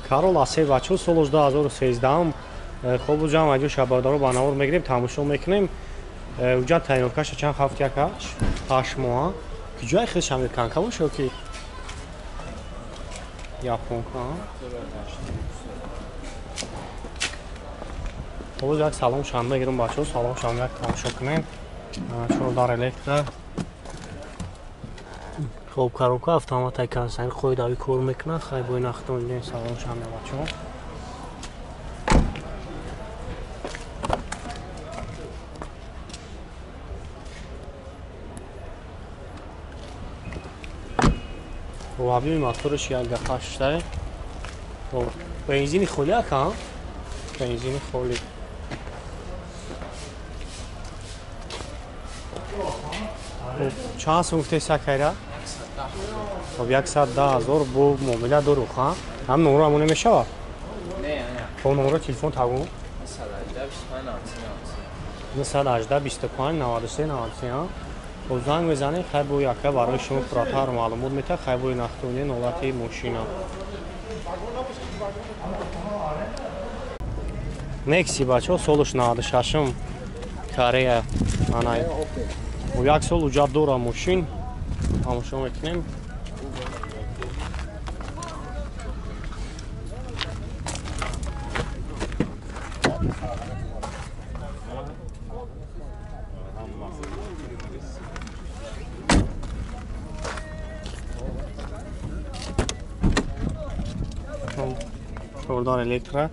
Карол Асер бачаҳо соли 2013 хобу ҷамъ аҷо шабардаро ба навор мегирем, тамошо мекунем. Уҷа тайёркаша чанд ҳафтякаш 8 моҳа. Куҷои хелаш американка боша ки японка. Хобу як салом шам мегирем бачаҳо, салом шам як тамошо кунем. Чордар электро. Хоб коробка автомат кондиционер қоидави кор мекунад. Хай бои нахтон ден салом шам бачаҳо. Объеми моторш як дафа шудаe. Бензини холӣ акам. Бензини холӣ. Чанд сум гуфтед сакайра? 110,000 бо муомила дору ха? Ҳам номро ҳамон мешавад? Не. Бо номро телефон тавон? 918 25 93 93. Бо занг мезанед, хай бо яка барои шумо пурратар маълумот метавад, хай бои нахтониден ҳолати мошина. Некси бачаҳо солиш 96 Корея. Анай. Бо як сол уҷа дора мошин. Тамошо мекунем. Чордар электро.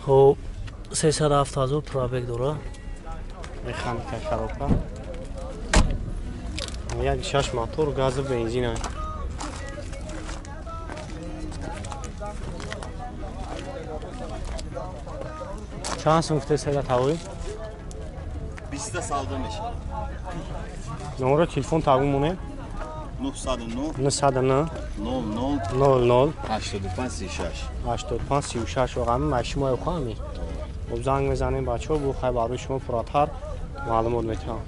Хоб 307,000 пробег дора. Механика коробка. Як 6 мотор, газу, бензин. Чанд сум гуфтед сайда тавои? 20 салда мешавад. Номро телефон тавон монем? 909 00 8536. 8536 واقعا ماشما یوخامی. خب زنگ میزنیم بچه‌ها بو خیر برای شما پراتر معلومات میتونم.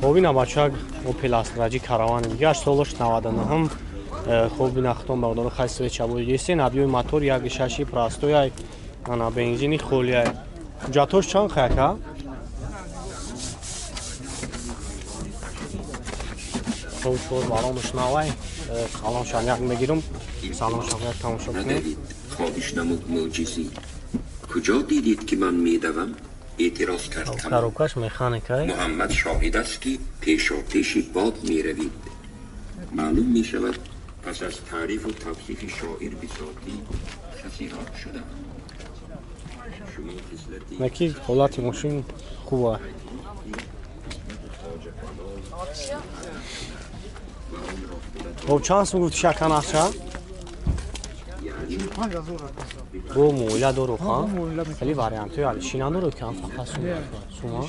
خب این بچه‌ها اوپل استراجی کاروان دیگه سالش 99 خوب نختم مقدار خاصی چابوی دیسین ابیوی موتور یک شاشی پراستوی انا بنزینی خولیه جاتوش چند خاکا خوب شد بالانش نوای سلام شان یک میگیرم سلام شان یک تماشا کنیم خوابش نمود معجزی کجا دیدید که من میدوم اعتراض کرد کاروکاش مکانیکای محمد شاهد است که پیشا پیش باد میروید معلوم میشود پس از تعریف و توصیف شاعر بساطی خسیرات شده شما نکی حالت ماشین خوبه خب چند سو گفت شکن اخشا؟ بو مولا دارو خواهم خیلی واریانت های شینان دارو که هم فقط سوما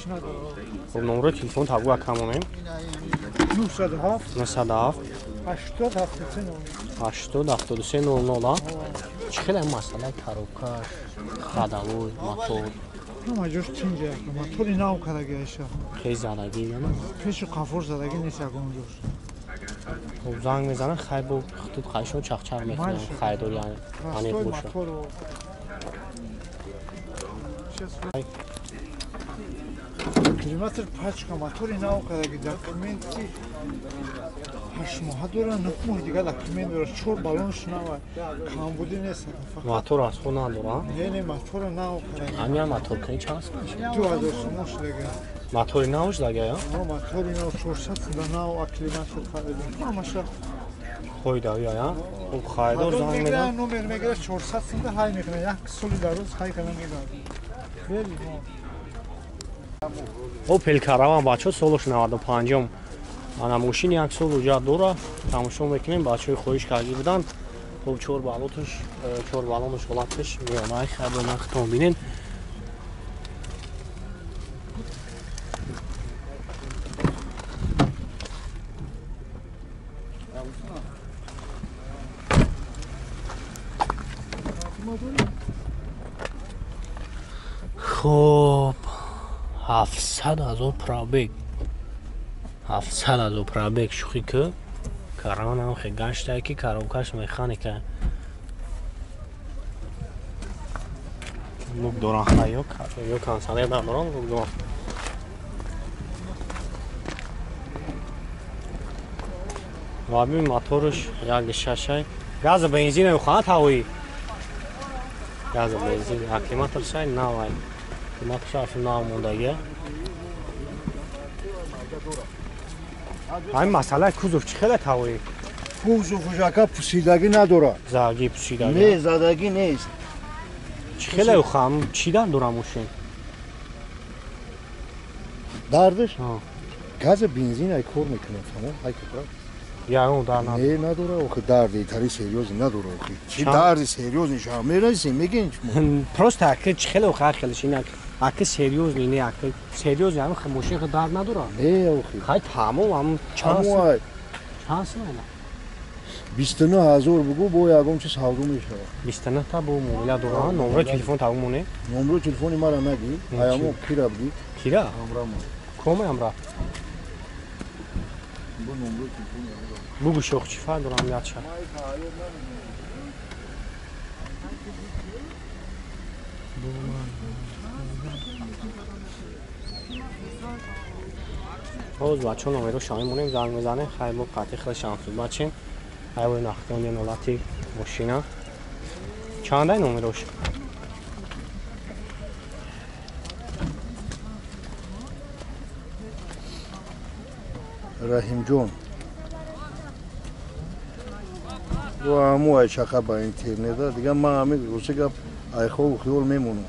خب نمره تلفون تابو اکمونیم 907 80 00 چی خیلی هم مسئله کاروکاش خداوی موتور همه جوش چینجه موتوری ناو کدگی ایشا خیلی زدگی یا نه؟ پیشو کافور زدگی نیست یکون جوش خب زنگ میزنن خیلی با خطوط خیشون چخچر میکنن خیلی دور یعنی آنی بوشه کیلومتر پاچکا موتوری ناو کدگی داکومنتی 8 ماه دورا 9 ماه دیگه داکومنت دورا چور بالونش ناو کام بودی نیست موتور از خود نداره؟ نه موتور ناو کدگی همین موتور کنی چند سالشه؟ 2009 دیگه موتوری ناوش دیگه یا؟ موتوری ناو 400 ناو کیلومتر خریدیم همشه خویده یا؟ خب خیلی دور زنگ میدن؟ نمر میگیره 400 سنده های میکنه یک سالی در روز های کنه میدن خیلی اوپل کاروان بچه سالش 95 انا ماشین یک سال وجود داره تماشا میکنیم بچه خویش کردی بودن خب چهار بالونش حالتش میامه خیلی نختون بینین خب 700,000 пробег. 700,000 пробег шухи ки караван ам хе гаштае ки коробкаш механика. Лук доран хайок, ё консонер надорам лук доран. Ва бин моторш 1.6 газ бензин хонад ҳавоӣ. Газ бензин аккумулятор шай навай. Аккумулятор нав мондагия. Ай масъалаи кузов чӣ хеле ҳавоӣ? кузов хушака пусидаги надорад. Заги пусидаги. Не, задаги нест. Чӣ хеле хам чидан дора мошин? Дардиш? Ҳа. Газа бензин ай кор мекунад, фаҳмо? Ай кор. Ягон дар над. Не, надора, охи дарди тари серьёзни надора, охи. Чи Чанд? дарди серьёзни шама мераси, мегин чмо. Просто аки чӣ хеле хелеш инак аки серьёзни не аки серьёзни ам мошин хе дард надора. Не, охи. Хай тамом ам Чамо ай. чанс мана. 29000 бугу бо ягон чи савдо мешавад. 29 та бо муомила дора. Номери телефон тавом моне. Номери телефони мара наги. Аямо кира буди. Кира? Амрамо. Коме амра. Бо номери телефони. Бугу шох чи фар дорам яча. ҳоз бачаҳо номеро шамӣ монем занг мезанем хай бо қатъи хеле шамсуд бачем ҳай бо нахтони ҳолати мошина чандаи номерош Раҳимҷон. Ду ҳамо ай шақа ба интернета дига ман ҳамин рӯзи гап айхову хиёл мемонам.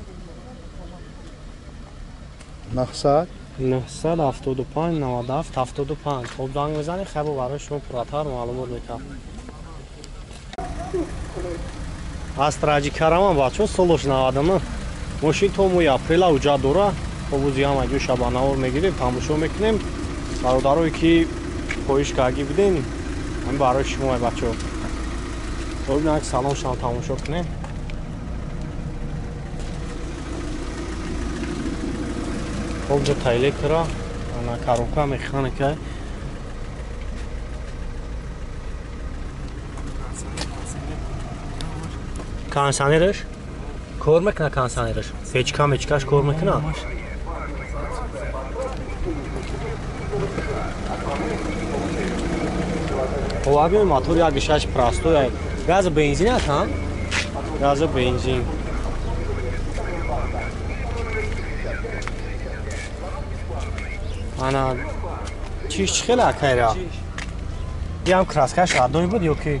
900 975 97 75 хоб занг мезанем хай бо барои шумо пурратар маълумот метавам астраҷи караман бачаҳо солош 99 мошин то моҳи апрела ҳуҷҷат дора ҳовузи ҳамаҷо шабанавор мегирем тамошо мекунем бародарое ки хоҳиш карди будем ҳамин барои шумо бачаҳо бибинем салом шумо тамошо кунем хобҷо тайлектора ана коробка механика кондисионераш кор мекунад кондисионераш печка мечкаш кор мекунад ҳоваби мотори 1.6 простой газ бензин аст ҳам газ бензин ана чиш чӣ хеле акайра ям краскаш аддой буд ё ки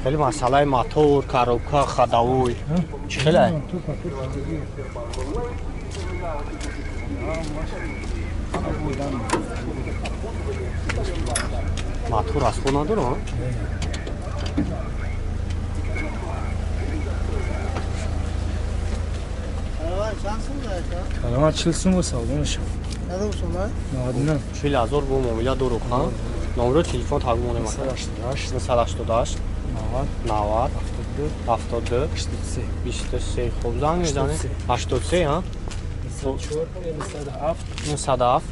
хеле масъалаи мотор коробка ходовой чӣ хеле мотор аз ход надорам Kalama çılsın bu sağlam şu. Ne olsun lan? Ne? 40,000 бо муомила дору хан номеро телефон тавом монем 988 90 72 23 хоб занг мезанем 83 ҳа 97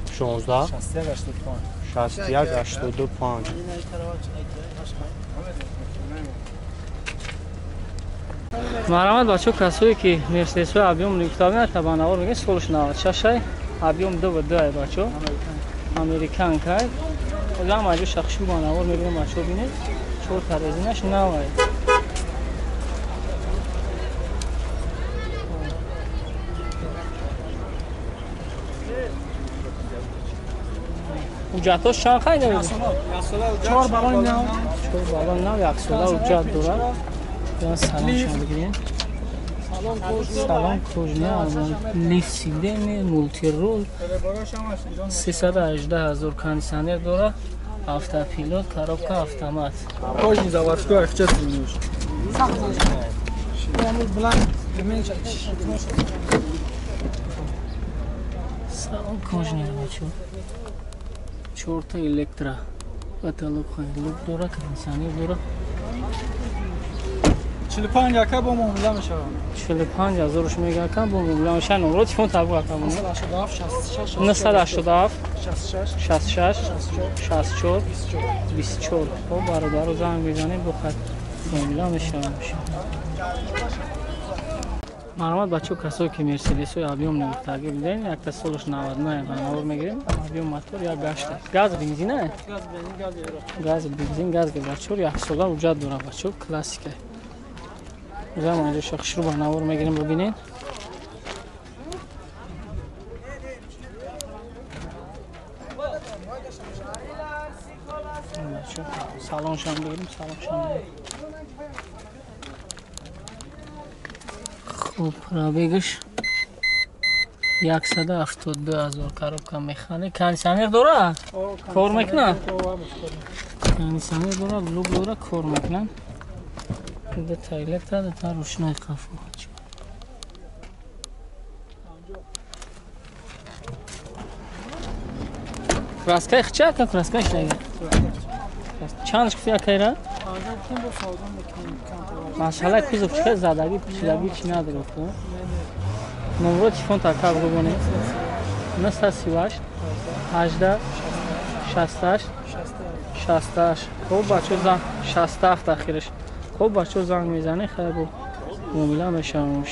16 61 85 марҳамат бачаҳо касое ки мерседесҳои объём нуктабина табанавор мегӯяд солиш 96 объём 2 бачаҳо американка ҳамаҷо шахши банавор мебинем бачаҳо бинед 4 та резинаш навай ҳуҷҷатош чанд қайда буд 4 баллони нав 1 сола ҳуҷҷат дорад салон шумо бигирем салон кӯжня лифт система мултирол 318,000 кондиционер дорад автопилот коробка автомат Кожни заводской акча сумеш. салон кӯжня бачо 4 та электро потолок хайлук дорад кондиционер дорад 45 яка бо муомила мешавам. 45000 мегакам бо муомила номеро телефон табук акам. 987 66 64 24. خب برادر رو زنگ میزنیم بخواد مبیلا میشه. مرحمت بچه کسایی که مرسدس و ابیوم نگفتگی بدین یک تا سالش 99 بنور میگیریم ابیوم موتور یا گشت گاز بنزین نه گاز بنزین گاز گچور یک سال وجود داره بچه کلاسیکه زمان اینجا شخص رو بنور میگیریم ببینین سالن شام بگیریم سالن شام خوب پرابیگش 172,000 коробка механик кондиционер дора кор мекунад кондиционер дора блок дора кор мекунад ида тайлек дада та рӯшнои қафо краскаи хича ка краскаи шайга чандш куфия кайра машалла кузов чиқа задаги пишидаги чи надоро номеро телефон такав бубонед 938 18 68 68 хуб бачо зан 67 ахираш хуб бачо занг мезани хайр бо муомила мешавам